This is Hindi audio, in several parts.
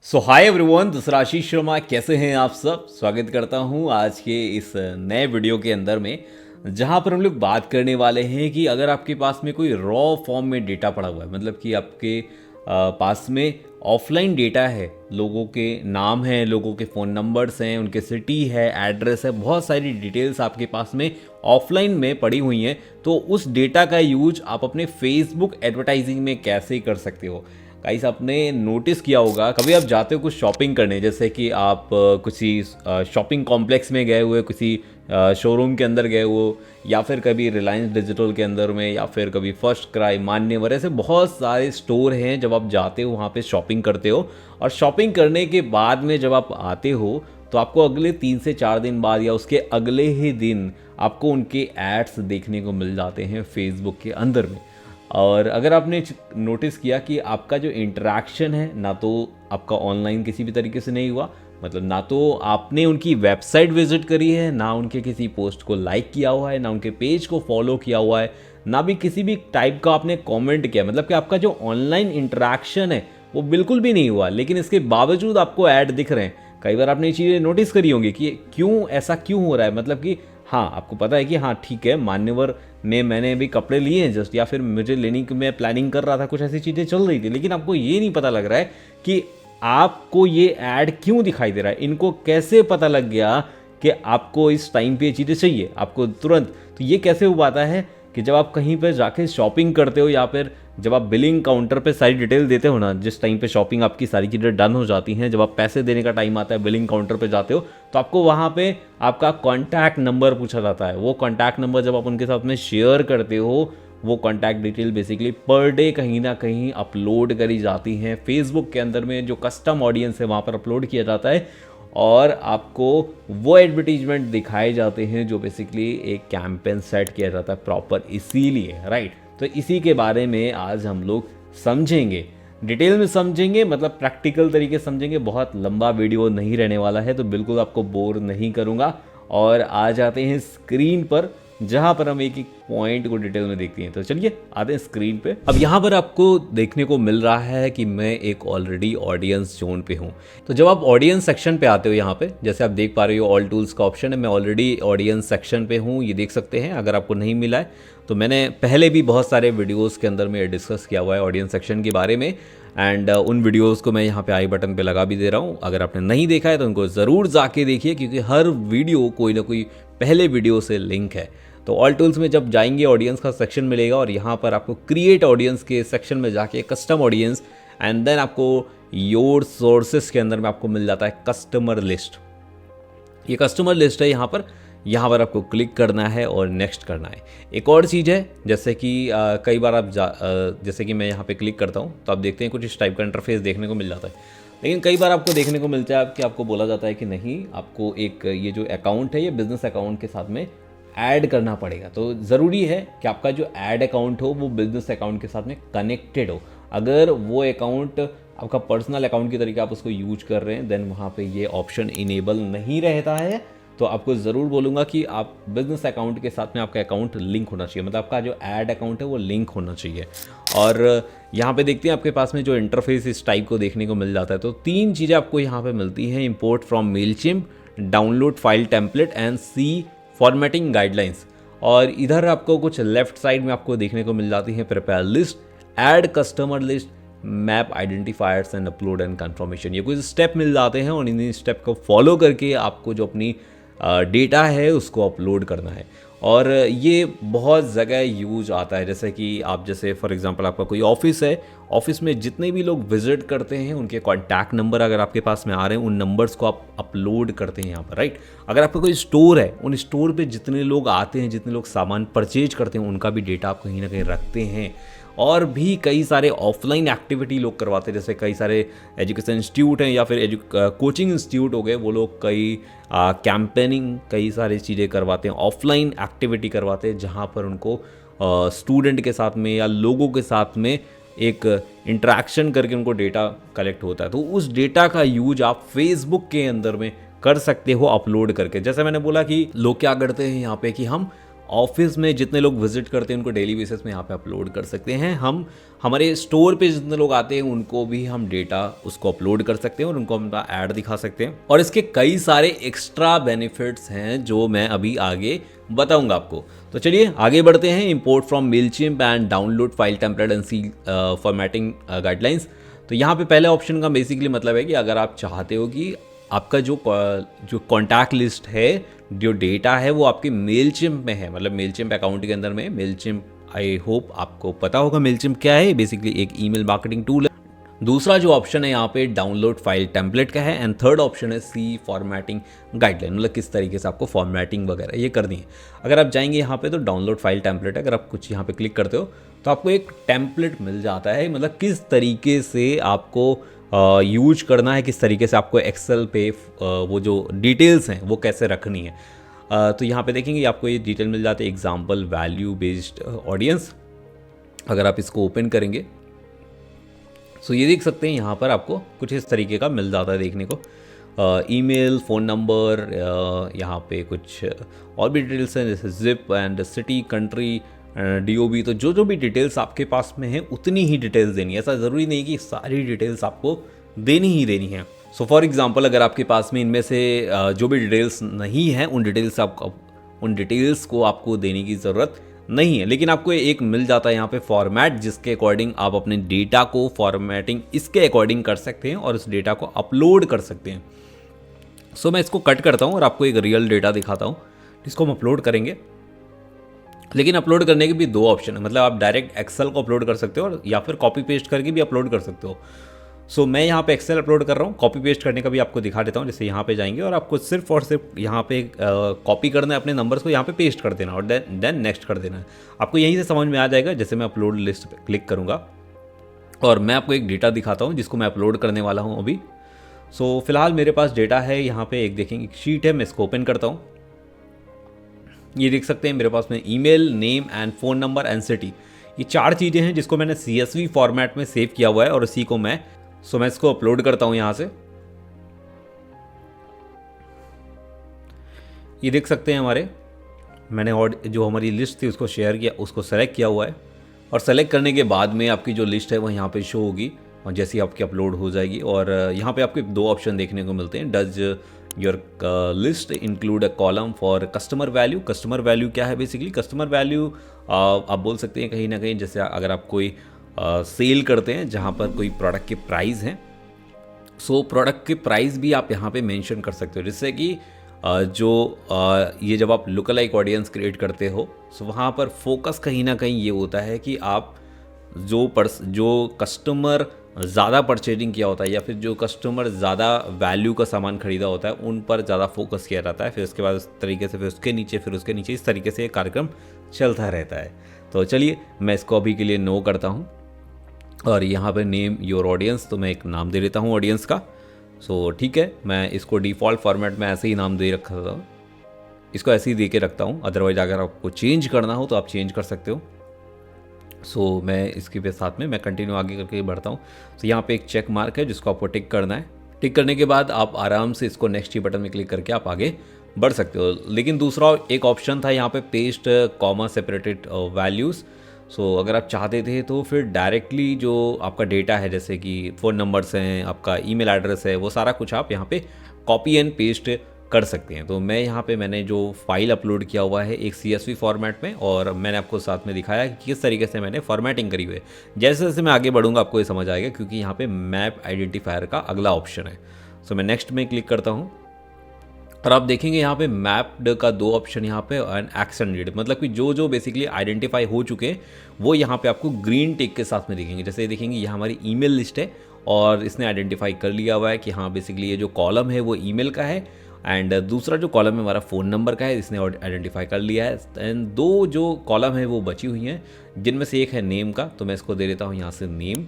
सो हाय एवरीवन, दूसरा आशीष शर्मा। कैसे हैं आप सब? स्वागत करता हूं आज के इस नए वीडियो के अंदर में, जहां पर हम लोग बात करने वाले हैं कि अगर आपके पास में कोई रॉ फॉर्म में डेटा पड़ा हुआ है, मतलब कि आपके पास में ऑफलाइन डेटा है, लोगों के नाम हैं, लोगों के फ़ोन नंबर्स हैं, उनके सिटी है, एड्रेस है, बहुत सारी डिटेल्स आपके पास में ऑफलाइन में पड़ी हुई हैं, तो उस डेटा का यूज आप अपने फेसबुक एडवर्टाइजिंग में कैसे कर सकते हो। गाइस, आपने नोटिस किया होगा, कभी आप जाते हो कुछ शॉपिंग करने, जैसे कि आप किसी शॉपिंग कॉम्प्लेक्स में गए हुए, किसी शोरूम के अंदर गए हो, या फिर कभी रिलायंस डिजिटल के अंदर में, या फिर कभी फर्स्ट क्राई, मान्यवर, ऐसे बहुत सारे स्टोर हैं। जब आप जाते हो वहाँ पे शॉपिंग करते हो, और शॉपिंग करने के बाद में जब आप आते हो तो आपको अगले 3 से 4 दिन बाद या उसके अगले ही दिन आपको उनके एड्स देखने को मिल जाते हैं फेसबुक के अंदर में। और अगर आपने नोटिस किया कि आपका जो इंटरेक्शन है, ना तो आपका ऑनलाइन किसी भी तरीके से नहीं हुआ, मतलब ना तो आपने उनकी वेबसाइट विजिट करी है, ना उनके किसी पोस्ट को लाइक किया हुआ है, ना उनके पेज को फॉलो किया हुआ है, ना भी किसी भी टाइप का आपने कमेंट किया, मतलब कि आपका जो ऑनलाइन इंटरेक्शन है वो बिल्कुल भी नहीं हुआ, लेकिन इसके बावजूद आपको ऐड दिख रहे हैं। कई बार आपने ये चीज़ें नोटिस करी होंगी कि क्यों ऐसा क्यों हो रहा है। मतलब कि हाँ, आपको पता है कि हाँ ठीक है, मान्यवर में मैंने अभी कपड़े लिए हैं जस्ट, या फिर मुझे लेने की मैं प्लानिंग कर रहा था, कुछ ऐसी चीज़ें चल रही थी, लेकिन आपको ये नहीं पता लग रहा है कि आपको ये ऐड क्यों दिखाई दे रहा है। इनको कैसे पता लग गया कि आपको इस टाइम पे ये चीज़ें चाहिए आपको तुरंत। तो ये कैसे हो पाता है कि जब आप कहीं पर जाके शॉपिंग करते हो, या फिर जब आप बिलिंग काउंटर पे सारी डिटेल देते हो ना, जिस टाइम पे शॉपिंग आपकी सारी चीज़ें डन हो जाती हैं, जब आप पैसे देने का टाइम आता है, बिलिंग काउंटर पे जाते हो, तो आपको वहाँ पे आपका कॉन्टैक्ट नंबर पूछा जाता है। वो कॉन्टैक्ट नंबर जब आप उनके साथ में शेयर करते हो, वो contact detail basically per day कहीं ना कहीं अपलोड करी जाती हैं फेसबुक के अंदर में। जो कस्टम ऑडियंस है वहाँ पर अपलोड किया जाता है, और आपको वो एडवर्टीजमेंट दिखाए जाते हैं जो बेसिकली एक कैंपेन सेट किया जाता है प्रॉपर, इसीलिए राइट। तो इसी के बारे में आज हम लोग समझेंगे, डिटेल में समझेंगे, मतलब प्रैक्टिकल तरीके से समझेंगे। बहुत लंबा वीडियो नहीं रहने वाला है, तो बिल्कुल आपको बोर नहीं करूँगा। और आ जाते हैं स्क्रीन पर, जहां पर हम एक एक पॉइंट को डिटेल में देखते हैं। तो चलिए आते हैं स्क्रीन पे। अब यहाँ पर आपको देखने को मिल रहा है कि मैं एक ऑलरेडी ऑडियंस जोन पे हूँ। तो जब आप ऑडियंस सेक्शन पे आते हो, यहाँ पे जैसे आप देख पा रहे हो ऑल टूल्स का ऑप्शन है, मैं ऑलरेडी ऑडियंस सेक्शन पे हूँ, ये देख सकते हैं। अगर आपको नहीं मिला है तो मैंने पहले भी बहुत सारे वीडियोज़ के अंदर में डिस्कस किया हुआ है ऑडियंस सेक्शन के बारे में, एंड उन वीडियोस को मैं यहाँ पे आई बटन पे लगा भी दे रहा हूँ। अगर आपने नहीं देखा है तो उनको ज़रूर जाके देखिए, क्योंकि हर वीडियो कोई ना कोई पहले वीडियो से लिंक है। तो ऑल टूल्स में जब जाएंगे ऑडियंस का सेक्शन मिलेगा, और यहाँ पर आपको क्रिएट ऑडियंस के सेक्शन में जाके कस्टम ऑडियंस, एंड देन आपको योर सोर्सेस के अंदर में आपको मिल जाता है कस्टमर लिस्ट। ये कस्टमर लिस्ट है यहाँ पर आपको क्लिक करना है और नेक्स्ट करना है। एक और चीज़ है, जैसे कि कई बार आप जैसे कि मैं यहाँ पे क्लिक करता हूँ तो आप देखते हैं कुछ इस टाइप का इंटरफेस देखने को मिल जाता है। लेकिन कई बार आपको देखने को मिलता है कि आपको बोला जाता है कि नहीं, आपको एक ये जो अकाउंट है ये बिजनेस अकाउंट के साथ में ऐड करना पड़ेगा। तो ज़रूरी है कि आपका जो ऐड अकाउंट हो वो बिजनेस अकाउंट के साथ में कनेक्टेड हो। अगर वो अकाउंट आपका पर्सनल अकाउंट की तरीके आप उसको यूज कर रहे हैं, देन वहाँ पे ये ऑप्शन इनेबल नहीं रहता है। तो आपको ज़रूर बोलूँगा कि आप बिजनेस अकाउंट के साथ में आपका अकाउंट लिंक होना चाहिए, मतलब आपका जो ऐड अकाउंट है वो लिंक होना चाहिए। और यहाँ पे देखते हैं आपके पास में जो इंटरफेस इस टाइप को देखने को मिल जाता है। तो 3 चीज़ें आपको यहाँ पे मिलती हैं: import from Mailchimp, download file template, and see formatting guidelines. और इधर आपको कुछ लेफ्ट साइड में आपको देखने को मिल जाती है prepare list, add customer list, map identifiers, and upload and confirmation. ये कुछ स्टेप मिल जाते हैं, और इन स्टेप को फॉलो करके आपको जो अपनी डेटा है उसको अपलोड करना है। और ये बहुत जगह यूज आता है, जैसे कि आप जैसे फॉर एग्जांपल आपका कोई ऑफिस है, ऑफिस में जितने भी लोग विजिट करते हैं उनके कॉन्टैक्ट नंबर अगर आपके पास में आ रहे हैं, उन नंबर्स को आप अपलोड करते हैं यहाँ पर, राइट। अगर आपका कोई स्टोर है, उन स्टोर पे जितने लोग आते हैं, जितने लोग सामान परचेज करते हैं, उनका भी डेटा आप कहीं ना कहीं रखते हैं। और भी कई सारे ऑफलाइन एक्टिविटी लोग करवाते हैं, जैसे कई सारे एजुकेशन इंस्टीट्यूट हैं या फिर कोचिंग इंस्टीट्यूट हो गए, वो लोग कई कैंपेनिंग कई सारी चीज़ें करवाते हैं, ऑफलाइन एक्टिविटी करवाते हैं, जहाँ पर उनको स्टूडेंट के साथ में या लोगों के साथ में एक इंटरेक्शन करके उनको डेटा कलेक्ट होता है। तो उस डेटा का यूज आप फेसबुक के अंदर में कर सकते हो अपलोड करके। जैसे मैंने बोला कि लोग क्या करते हैं यहाँ पे कि हम ऑफिस में जितने लोग विजिट करते हैं उनको डेली बेसिस में यहाँ पे अपलोड कर सकते हैं। हम हमारे स्टोर पे जितने लोग आते हैं उनको भी हम डेटा उसको अपलोड कर सकते हैं और उनको अपना ऐड दिखा सकते हैं। और इसके कई सारे एक्स्ट्रा बेनिफिट्स हैं जो मैं अभी आगे बताऊंगा आपको। तो चलिए आगे बढ़ते हैं। Import from Mailchimp and download file template and see formatting guidelines. तो यहाँ पे पहले ऑप्शन का बेसिकली मतलब है कि अगर आप चाहते हो कि आपका जो कॉन्टैक्ट लिस्ट है, जो डेटा है वो आपके मेलचिम्प में है, मतलब मेलचिम्प अकाउंट के अंदर में। मेलचिम्प आई होप आपको पता होगा मेलचिम्प क्या है, बेसिकली एक ईमेल मार्केटिंग टूल है। दूसरा जो ऑप्शन है यहाँ पे डाउनलोड फाइल टेम्पलेट का है एंड थर्ड ऑप्शन है सी फॉर्मेटिंग गाइडलाइन, मतलब किस तरीके से आपको फॉर्मेटिंग वगैरह ये करनी है। अगर आप जाएंगे यहाँ पे तो डाउनलोड फाइल टेम्पलेट है, अगर आप कुछ यहाँ पे क्लिक करते हो तो आपको एक टेम्पलेट मिल जाता है, मतलब किस तरीके से आपको यूज करना है, किस तरीके से आपको एक्सेल पे वो जो डिटेल्स हैं वो कैसे रखनी है। तो यहाँ पे देखेंगे आपको ये डिटेल मिल जाती है, एग्जाम्पल वैल्यू बेस्ड ऑडियंस। अगर आप इसको ओपन करेंगे सो ये देख सकते हैं यहाँ पर आपको कुछ इस तरीके का मिल जाता है देखने को। ईमेल, फ़ोन नंबर, यहाँ पे कुछ और भी डिटेल्स हैं जैसे zip and city, country, DOB। तो जो भी डिटेल्स आपके पास में है उतनी ही डिटेल्स देनी है, ऐसा ज़रूरी नहीं कि सारी डिटेल्स आपको देनी ही देनी है। सो फॉर एग्जांपल अगर आपके पास में इनमें से जो भी डिटेल्स नहीं है उन डिटेल्स को आपको देने की ज़रूरत नहीं है, लेकिन आपको एक मिल जाता है यहाँ पे फॉर्मेट, जिसके अकॉर्डिंग आप अपने डेटा को फॉर्मेटिंग इसके अकॉर्डिंग कर सकते हैं और उस डेटा को अपलोड कर सकते हैं। सो मैं इसको कट करता हूँ और आपको एक रियल डेटा दिखाता हूँ जिसको हम अपलोड करेंगे। लेकिन अपलोड करने के भी दो ऑप्शन है, मतलब आप डायरेक्ट एक्सेल को अपलोड कर सकते हो और या फिर कॉपी पेस्ट करके भी अपलोड कर सकते हो। सो मैं यहाँ पे एक्सेल अपलोड कर रहा हूँ, कॉपी पेस्ट करने का भी आपको दिखा देता हूँ। जैसे यहाँ पे जाएंगे और आपको सिर्फ और सिर्फ यहाँ पे कॉपी करना है अपने नंबर्स को, यहाँ पे पेस्ट कर देना और देन नेक्स्ट कर देना है। आपको यहीं से समझ में आ जाएगा। जैसे मैं अपलोड लिस्ट पे क्लिक करूँगा और मैं आपको एक डेटा दिखाता हूँ जिसको मैं अपलोड करने वाला हूँ अभी। सो फिलहाल मेरे पास डेटा है यहाँ पे, एक देखेंगे एक शीट है, मैं इसको ओपन करता हूँ। ये देख सकते हैं मेरे पास में email, name and phone number and city, ये चार चीज़ें हैं जिसको मैंने CSV फॉर्मेट में सेव किया हुआ है और इसी को मैं इसको अपलोड करता हूं यहाँ से। ये देख सकते हैं मैंने जो हमारी लिस्ट थी उसको शेयर किया, उसको सेलेक्ट किया हुआ है और सेलेक्ट करने के बाद में आपकी जो लिस्ट है वो यहाँ पे शो होगी और जैसे ही आपकी अपलोड हो जाएगी। और यहाँ पे आपको दो ऑप्शन देखने को मिलते हैं। Does your list include a column for customer value. Customer value क्या है? बेसिकली कस्टमर वैल्यू आप बोल सकते हैं कहीं ना कहीं, जैसे अगर आप कोई सेल करते हैं जहाँ पर कोई प्रोडक्ट के प्राइस हैं, सो प्रोडक्ट के प्राइस भी आप यहाँ पे मेंशन कर सकते हो, जिससे कि ये जब आप लुक अलाइक ऑडियंस क्रिएट करते हो सो वहाँ पर फोकस कहीं ना कहीं ये होता है कि आप जो कस्टमर ज़्यादा परचेजिंग किया होता है या फिर जो कस्टमर ज़्यादा वैल्यू का सामान खरीदा होता है उन पर ज़्यादा फोकस किया जाता है। फिर उसके बाद उस तरीके से फिर उसके नीचे इस तरीके से ये कार्यक्रम चलता रहता है। तो चलिए मैं इसको अभी के लिए नो करता हूँ और यहाँ पे नेम योर ऑडियंस, तो मैं एक नाम दे देता हूँ ऑडियंस का। सो ठीक है, मैं इसको डिफ़ॉल्ट फॉर्मेट में ऐसे ही नाम दे रखा था, इसको ऐसे ही दे के रखता हूँ। अदरवाइज अगर आपको चेंज करना हो तो आप चेंज कर सकते हो। सो मैं इसके साथ में मैं कंटिन्यू आगे करके बढ़ता हूँ। तो यहाँ पे एक चेक मार्क है जिसको आपको टिक करना है। टिक करने के बाद आप आराम से इसको नेक्स्ट ही बटन में क्लिक करके आप आगे बढ़ सकते हो। लेकिन दूसरा एक ऑप्शन था यहाँ पे पेस्ट कॉमा सेपरेटेड वैल्यूज़। सो अगर आप चाहते थे तो फिर डायरेक्टली जो आपका डेटा है, जैसे कि फ़ोन नंबर्स हैं, आपका ईमेल एड्रेस है, वो सारा कुछ आप यहाँ पे कॉपी एंड पेस्ट कर सकते हैं। तो मैं यहाँ पे मैंने जो फाइल अपलोड किया हुआ है एक CSV फॉर्मेट में, और मैंने आपको साथ में दिखाया कि किस तरीके से मैंने फॉर्मेटिंग करी हुई है। जैसे जैसे मैं आगे बढ़ूँगा आपको ये समझ आएगा, क्योंकि यहाँ पे मैप आइडेंटिफायर का अगला ऑप्शन है। सो मैं नेक्स्ट में क्लिक करता हूँ और आप देखेंगे यहाँ पे मैप्ड का दो ऑप्शन यहाँ पे एंड एक्शन नीड, मतलब कि जो बेसिकली आइडेंटिफाई हो चुके हैं वो यहाँ पे आपको ग्रीन टिक के साथ में दिखेंगे। जैसे देखेंगे ये हमारी ईमेल लिस्ट है और इसने आइडेंटिफाई कर लिया हुआ है कि हाँ बेसिकली ये जो कॉलम है वो ईमेल का है, एंड दूसरा जो कॉलम है हमारा फ़ोन नंबर का है, इसने आइडेंटिफाई कर लिया है। एंड दो जो कॉलम है वो बची हुई हैं, जिनमें से एक है नेम का, तो मैं इसको दे देता हूँ यहाँ से नेम,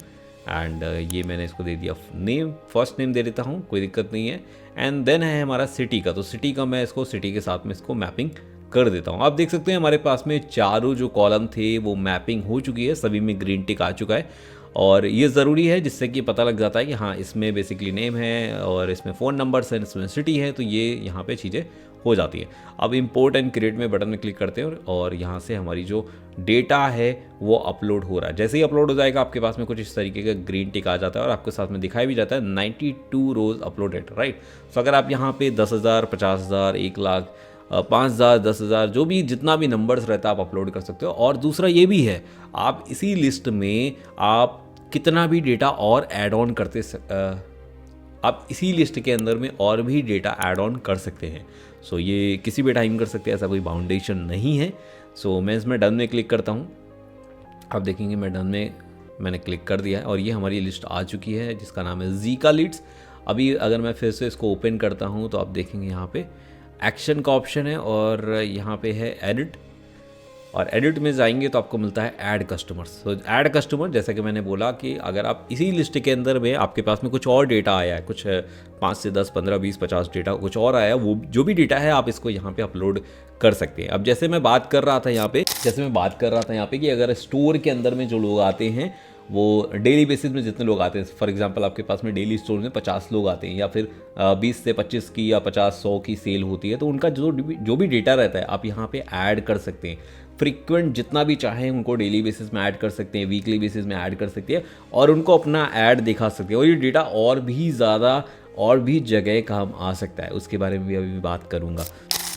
एंड ये मैंने इसको दे दिया नेम, फर्स्ट नेम दे देता हूँ, कोई दिक्कत नहीं है। एंड देन है हमारा सिटी का, तो सिटी का मैं इसको सिटी के साथ में इसको मैपिंग कर देता हूँ। आप देख सकते हैं हमारे पास में चारों जो कॉलम थे वो मैपिंग हो चुकी है, सभी में ग्रीन टिक आ चुका है। और ये ज़रूरी है जिससे कि पता लग जाता है कि हाँ इसमें बेसिकली नेम है और इसमें फ़ोन नंबर्स हैं, इसमें सिटी है, तो ये यहाँ पे चीज़ें हो जाती है। अब इंपोर्ट एंड क्रिएट में बटन में क्लिक करते हैं और यहाँ से हमारी जो डेटा है वो अपलोड हो रहा है। जैसे ही अपलोड हो जाएगा आपके पास में कुछ इस तरीके का ग्रीन टिक आ जाता है और आपके साथ में दिखाई भी जाता है 92 रोज अपलोडेड, राइट। सो अगर आप यहाँ पे 10,000, 50,000, 1,00,000, 5,000, 10,000 जो भी जितना भी नंबर्स रहता है आप अपलोड कर सकते हो। और दूसरा ये भी है, आप इसी लिस्ट में आप कितना भी डेटा और ऐड ऑन करते आप इसी लिस्ट के अंदर में और भी डेटा ऐड ऑन कर सकते हैं। सो ये किसी भी टाइम कर सकते हैं, ऐसा कोई बाउंडेशन नहीं है। सो मैं इसमें डन में क्लिक करता हूँ। आप देखेंगे मैं डन में मैंने क्लिक कर दिया है और ये हमारी लिस्ट आ चुकी है जिसका नाम है ज़ीका लीड्स। अभी अगर मैं फिर से इसको ओपन करता हूँ तो आप देखेंगे यहाँ पे एक्शन का ऑप्शन है और यहाँ पे है एडिट, और एडिट में जाएंगे तो आपको मिलता है ऐड कस्टमर्स। तो ऐड कस्टमर, जैसा कि मैंने बोला कि अगर आप इसी लिस्ट के अंदर में आपके पास में कुछ और डेटा आया है, कुछ 5 से 10, 15, 20, 50 डेटा कुछ और आया है, वो जो भी डेटा है आप इसको यहाँ पे अपलोड कर सकते हैं। अब जैसे मैं बात कर रहा था यहाँ पे कि अगर स्टोर के अंदर में जो लोग आते हैं वो डेली बेसिस में जितने लोग आते हैं, फॉर एग्जांपल आपके पास में डेली स्टोर में 50 लोग आते हैं या फिर 20 से 25 की या 50-100 की सेल होती है, तो उनका जो भी डेटा रहता है आप यहाँ पे ऐड कर सकते हैं। फ्रीक्वेंट जितना भी चाहें उनको डेली बेसिस में ऐड कर सकते हैं, वीकली बेसिस में ऐड कर सकते हैं और उनको अपना ऐड दिखा सकते हैं। और ये डेटा और भी ज़्यादा और भी जगह काम आ सकता है, उसके बारे में भी अभी बात करूँगा।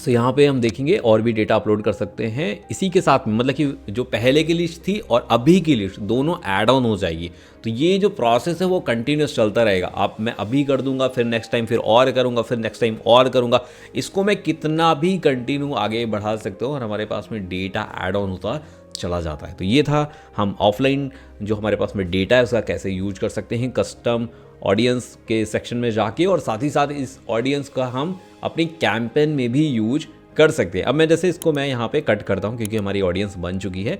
तो यहाँ पे हम देखेंगे और भी डेटा अपलोड कर सकते हैं इसी के साथ में, मतलब कि जो पहले की लिस्ट थी और अभी की लिस्ट दोनों ऐड ऑन हो जाएगी। तो ये जो प्रोसेस है वो कंटिन्यूस चलता रहेगा। मैं अभी कर दूंगा, फिर नेक्स्ट टाइम फिर और करूंगा, फिर नेक्स्ट टाइम और करूंगा। इसको मैं कितना भी कंटिन्यू आगे बढ़ा सकता हूँ और हमारे पास में डेटा ऐड ऑन होता चला जाता है। तो ये था हम ऑफलाइन जो हमारे पास में डेटा है उसका कैसे यूज कर सकते हैं कस्टम ऑडियंस के सेक्शन में जाके, और साथ ही साथ इस ऑडियंस का हम अपनी कैंपेन में भी यूज कर सकते हैं। अब मैं जैसे इसको मैं यहाँ पे कट करता हूँ क्योंकि हमारी ऑडियंस बन चुकी है।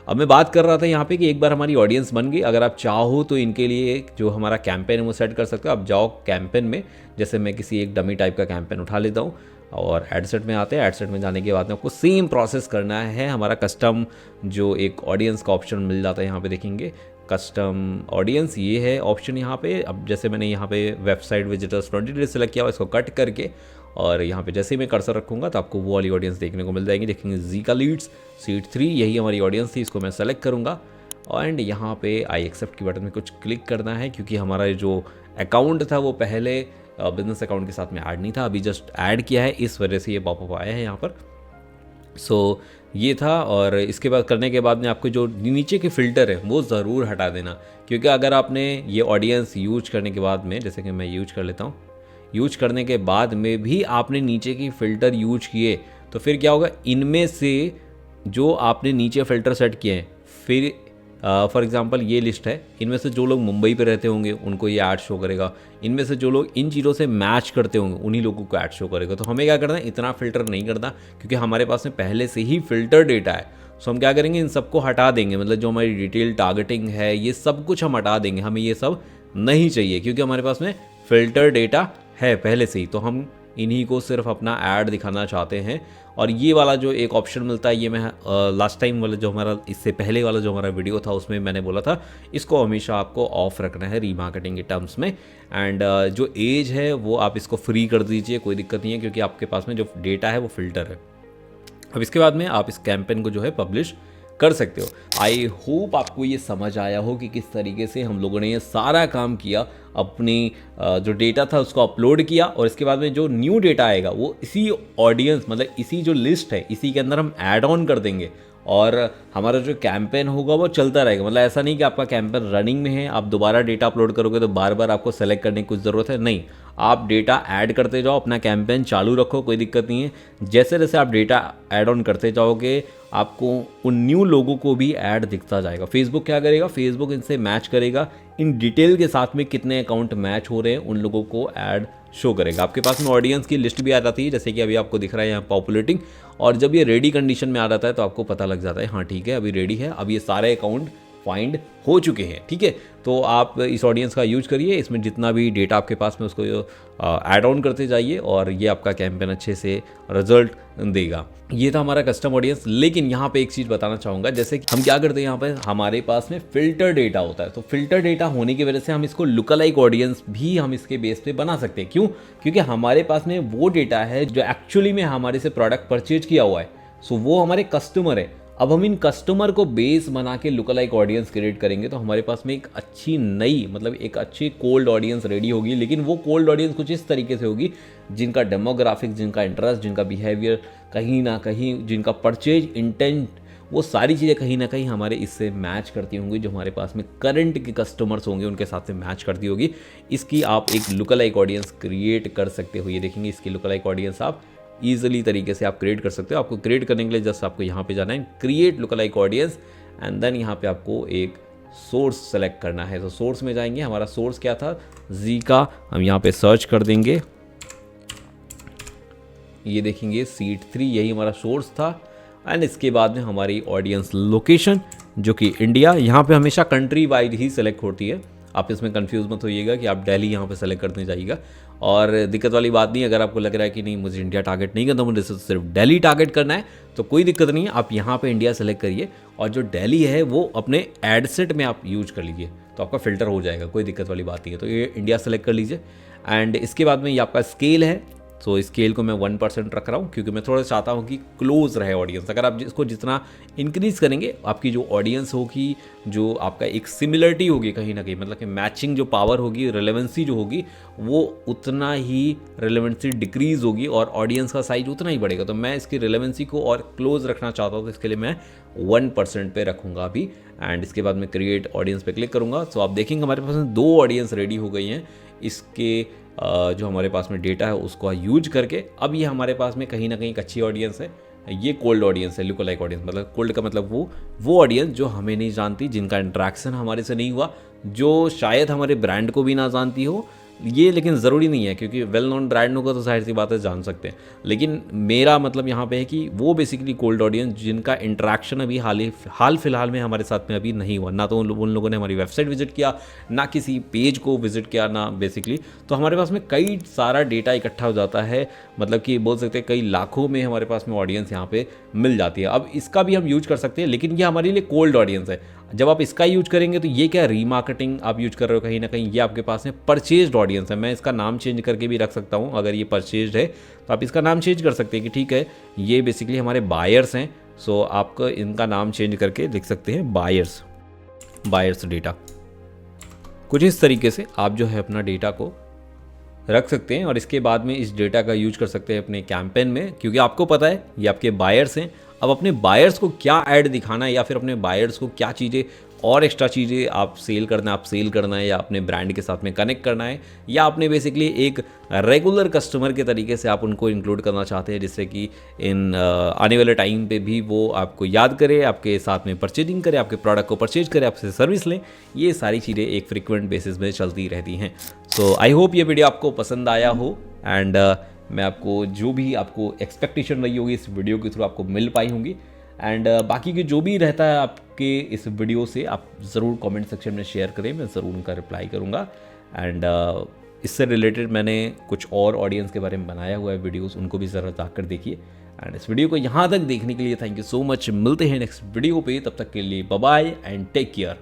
अब मैं बात कर रहा था यहाँ पे कि एक बार हमारी ऑडियंस बन गई, अगर आप चाहो तो इनके लिए जो हमारा कैंपेन है वो सेट कर सकते हो। आप जाओ कैंपेन में, जैसे मैं किसी एक डमी टाइप का कैंपेन उठा लेता हूँ और एडसेट में आते हैं। एडसेट में जाने के बाद में आपको सेम प्रोसेस करना है। हमारा कस्टम जो एक ऑडियंस का ऑप्शन मिल जाता है, यहाँ पे देखेंगे कस्टम ऑडियंस, ये है ऑप्शन यहाँ पे। अब जैसे मैंने यहाँ पे वेबसाइट विजिटर्स 20 सेलेक्ट किया हुआ, इसको कट करके और यहाँ पे जैसे ही मैं कर्सर रखूँगा तो आपको वो वाली ऑडियंस देखने को मिल जाएंगी। देखेंगे ज़ीका लीड्स सीट 3, यही हमारी ऑडियंस थी। इसको मैं सेलेक्ट करूँगा एंड यहाँ पे आई एक्सेप्ट की बटन में कुछ क्लिक करना है क्योंकि हमारा जो अकाउंट था वो पहले बिजनेस अकाउंट के साथ में ऐड नहीं था, अभी जस्ट ऐड किया है, इस वजह से ये पॉपअप आया है यहाँ पर। सो ये था। और इसके बाद करने के बाद में आपको जो नीचे के फ़िल्टर है वो ज़रूर हटा देना, क्योंकि अगर आपने ये ऑडियंस यूज करने के बाद में, जैसे कि मैं यूज कर लेता हूँ, यूज करने के बाद में भी आपने नीचे की फ़िल्टर यूज किए तो फिर क्या होगा, इनमें से जो आपने नीचे फ़िल्टर सेट किए हैं, फिर फॉर एग्जांपल ये लिस्ट है, इनमें से जो लोग मुंबई पे रहते होंगे उनको ये ऐड शो करेगा, इनमें से जो लोग इन चीज़ों से मैच करते होंगे उन्हीं लोगों को ऐड शो करेगा। तो हमें क्या करना है, इतना फ़िल्टर नहीं करना क्योंकि हमारे पास में पहले से ही फ़िल्टर डेटा है। सो हम क्या करेंगे, इन सबको हटा देंगे, मतलब जो हमारी डिटेल टारगेटिंग है ये सब कुछ हम हटा देंगे। हमें ये सब नहीं चाहिए क्योंकि हमारे पास में फ़िल्टर डेटा है पहले से ही, तो हम इन्हीं को सिर्फ अपना ऐड दिखाना चाहते हैं। और ये वाला जो एक ऑप्शन मिलता है, ये मैं लास्ट टाइम वाला जो हमारा इससे पहले वाला जो हमारा वीडियो था उसमें मैंने बोला था इसको हमेशा आपको ऑफ रखना है रीमार्केटिंग के टर्म्स में। एंड जो एज है वो आप इसको फ्री कर दीजिए, कोई दिक्कत नहीं है क्योंकि आपके पास में जो डेटा है वो फ़िल्टर है। अब इसके बाद में आप इस कैंपेन को जो है पब्लिश कर सकते हो। आई होप आपको ये समझ आया हो कि किस तरीके से हम लोगों ने ये सारा काम किया, अपनी जो डेटा था उसको अपलोड किया और इसके बाद में जो न्यू डेटा आएगा वो इसी ऑडियंस, मतलब इसी जो लिस्ट है इसी के अंदर हम ऐड ऑन कर देंगे और हमारा जो कैंपेन होगा वो चलता रहेगा। मतलब ऐसा नहीं कि आपका कैंपेन रनिंग में है, आप दोबारा डेटा अपलोड करोगे तो बार बार आपको सेलेक्ट करने की कुछ ज़रूरत है, नहीं, आप डेटा ऐड करते जाओ, अपना कैंपेन चालू रखो, कोई दिक्कत नहीं है। जैसे जैसे आप डेटा ऐड ऑन करते जाओगे आपको उन न्यू लोगों को भी ऐड दिखता जाएगा। फेसबुक क्या करेगा, फेसबुक इनसे मैच करेगा, इन डिटेल के साथ में कितने अकाउंट मैच हो रहे हैं उन लोगों को ऐड शो करेगा। आपके पास में ऑडियंस की लिस्ट भी आ जाती है, जैसे कि अभी आपको दिख रहा है यहाँ पॉपुलेटिंग, और जब ये रेडी कंडीशन में आ जाता है तो आपको पता लग जाता है हाँ ठीक है अभी रेडी है, अब ये सारे अकाउंट फाइंड हो चुके हैं। ठीक है, तो आप इस ऑडियंस का यूज करिए, इसमें जितना भी डेटा आपके पास में उसको ऐड ऑन करते जाइए और ये आपका कैंपेन अच्छे से रिजल्ट देगा। ये था हमारा कस्टम ऑडियंस। लेकिन यहाँ पे एक चीज़ बताना चाहूँगा, जैसे कि हम क्या करते हैं, यहाँ पे हमारे पास में फिल्टर डेटा होता है, तो फिल्टर डेटा होने की वजह से हम इसको लुकलाइक ऑडियंस भी हम इसके बेस पे बना सकते हैं। क्यों? क्योंकि हमारे पास में वो डेटा है जो एक्चुअली में हमारे से प्रोडक्ट परचेज किया हुआ है, सो वो हमारे कस्टमर है। अब हम इन कस्टमर को बेस बना के लुकलाइक ऑडियंस क्रिएट करेंगे तो हमारे पास में एक अच्छी नई, मतलब एक अच्छी कोल्ड ऑडियंस रेडी होगी। लेकिन वो कोल्ड ऑडियंस कुछ इस तरीके से होगी जिनका डेमोग्राफिक, जिनका इंटरेस्ट, जिनका बिहेवियर कहीं ना कहीं, जिनका परचेज इंटेंट, वो सारी चीज़ें कहीं ना कहीं हमारे इससे मैच करती होंगी, जो हमारे पास में करंट के कस्टमर्स होंगे उनके साथ में मैच करती होगी। इसकी आप एक लुकलाइक ऑडियंस क्रिएट कर सकते हो। ये देखेंगे, इसकी लुकलाइक ऑडियंस आप ईजिली तरीके से आप क्रिएट कर सकते हो। आपको क्रिएट करने के लिए जस्ट आपको यहाँ पे जाना है, create lookalike audience, and then यहाँ पे आपको एक सोर्स सेलेक्ट करना है। तो सोर्स में जाएंगे, हमारा सोर्स क्या था, जी का, हम यहाँ पे सर्च कर देंगे, ये देखेंगे सीट 3, यही हमारा सोर्स था। एंड इसके बाद में हमारी ऑडियंस लोकेशन जो कि इंडिया, यहाँ पे हमेशा कंट्री वाइज ही सेलेक्ट होती है, आप इसमें कंफ्यूज मत होइएगा कि आप दिल्ली यहाँ पे सेलेक्ट करने जाइएगा। और दिक्कत वाली बात नहीं, अगर आपको लग रहा है कि नहीं मुझे इंडिया टारगेट नहीं करना, मुझे सिर्फ दिल्ली टारगेट करना है, तो कोई दिक्कत नहीं है, आप यहाँ पे इंडिया सेलेक्ट करिए और जो दिल्ली है वो अपने एडसेट में आप यूज कर लीजिए, तो आपका फिल्टर हो जाएगा, कोई दिक्कत वाली बात नहीं है। तो ये इंडिया सेलेक्ट कर लीजिए। एंड इसके बाद में ये आपका स्केल है, सो स्केल को मैं 1% रख रहा हूँ क्योंकि मैं थोड़ा चाहता हूँ कि क्लोज रहे ऑडियंस। अगर आप इसको जितना इंक्रीज करेंगे, आपकी जो ऑडियंस होगी, जो आपका एक सिमिलरिटी होगी कहीं ना कहीं, मतलब कि मैचिंग जो पावर होगी, रिलेवेंसी जो होगी, वो उतना ही रिलेवेंसी डिक्रीज होगी और ऑडियंस का साइज उतना ही बढ़ेगा। तो मैं इसकी रिलेवेंसी को और क्लोज रखना चाहता हूँ, तो इसके लिए मैं 1% पे रखूँगा अभी। एंड इसके बाद मैं क्रिएट ऑडियंस पे क्लिक करूँगा। सो आप देखेंगे हमारे पास 2 ऑडियंस रेडी हो गई हैं इसके जो हमारे पास में डेटा है उसको यूज करके। अब ये हमारे पास में कहीं ना कहीं एक अच्छी ऑडियंस है, ये कोल्ड ऑडियंस है, लुकलाइक ऑडियंस। मतलब कोल्ड का मतलब वो ऑडियंस जो हमें नहीं जानती, जिनका इंटरेक्शन हमारे से नहीं हुआ, जो शायद हमारे ब्रांड को भी ना जानती हो। ये लेकिन ज़रूरी नहीं है, क्योंकि वेल नोन ब्रांड होगा तो जाहिर सी बात है जान सकते हैं। लेकिन मेरा मतलब यहाँ पे है कि वो बेसिकली कोल्ड ऑडियंस जिनका इंटरेक्शन अभी हाल फिलहाल में हमारे साथ में अभी नहीं हुआ, ना तो उन लोगों ने हमारी वेबसाइट विजिट किया, ना किसी पेज को विजिट किया, ना बेसिकली। तो हमारे पास में कई सारा डेटा इकट्ठा हो जाता है, मतलब कि बोल सकते हैं कई लाखों में हमारे पास में ऑडियंस यहाँ पे मिल जाती है। अब इसका भी हम यूज कर सकते हैं, लेकिन ये हमारे लिए कोल्ड ऑडियंस है। जब आप इसका यूज करेंगे तो ये क्या रीमार्केटिंग आप यूज कर रहे हो कहीं ना कहीं, ये आपके पास में परचेज्ड ऑडियंस है। मैं इसका नाम चेंज करके भी रख सकता हूँ, अगर ये परचेज्ड है तो आप इसका नाम चेंज कर सकते हैं कि ठीक है ये बेसिकली हमारे बायर्स हैं। सो आपको इनका नाम चेंज करके लिख सकते हैं बायर्स डेटा। कुछ इस तरीके से आप जो है अपना डेटा को रख सकते हैं और इसके बाद में इस डेटा का यूज कर सकते हैं अपने कैंपेन में, क्योंकि आपको पता है ये आपके बायर्स हैं। अब अपने बायर्स को क्या ऐड दिखाना है, या फिर अपने बायर्स को क्या चीज़ें और एक्स्ट्रा चीज़ें आप सेल करना है, या अपने ब्रांड के साथ में कनेक्ट करना है, या आपने बेसिकली एक रेगुलर कस्टमर के तरीके से आप उनको इंक्लूड करना चाहते हैं, जिससे कि इन आने वाले टाइम पे भी वो आपको याद करे, आपके साथ में परचेजिंग करे, आपके प्रोडक्ट को परचेज करे, आपसे सर्विस लें। ये सारी चीज़ें एक फ्रिक्वेंट बेसिस में चलती रहती हैं। सो आई होप ये वीडियो आपको पसंद आया हो, एंड मैं आपको जो भी आपको एक्सपेक्टेशन रही होगी इस वीडियो के थ्रू आपको मिल पाई होंगी। एंड बाकी के जो भी रहता है आपके इस वीडियो से आप ज़रूर कमेंट सेक्शन में शेयर करें, मैं ज़रूर उनका रिप्लाई करूँगा। एंड इससे रिलेटेड मैंने कुछ और ऑडियंस के बारे में बनाया हुआ है वीडियोस, उनको भी ज़रा जाकर देखिए। एंड इस वीडियो को यहाँ तक देखने के लिए थैंक यू सो मच। मिलते हैं नेक्स्ट वीडियो पे, तब तक के लिए bye bye and take care.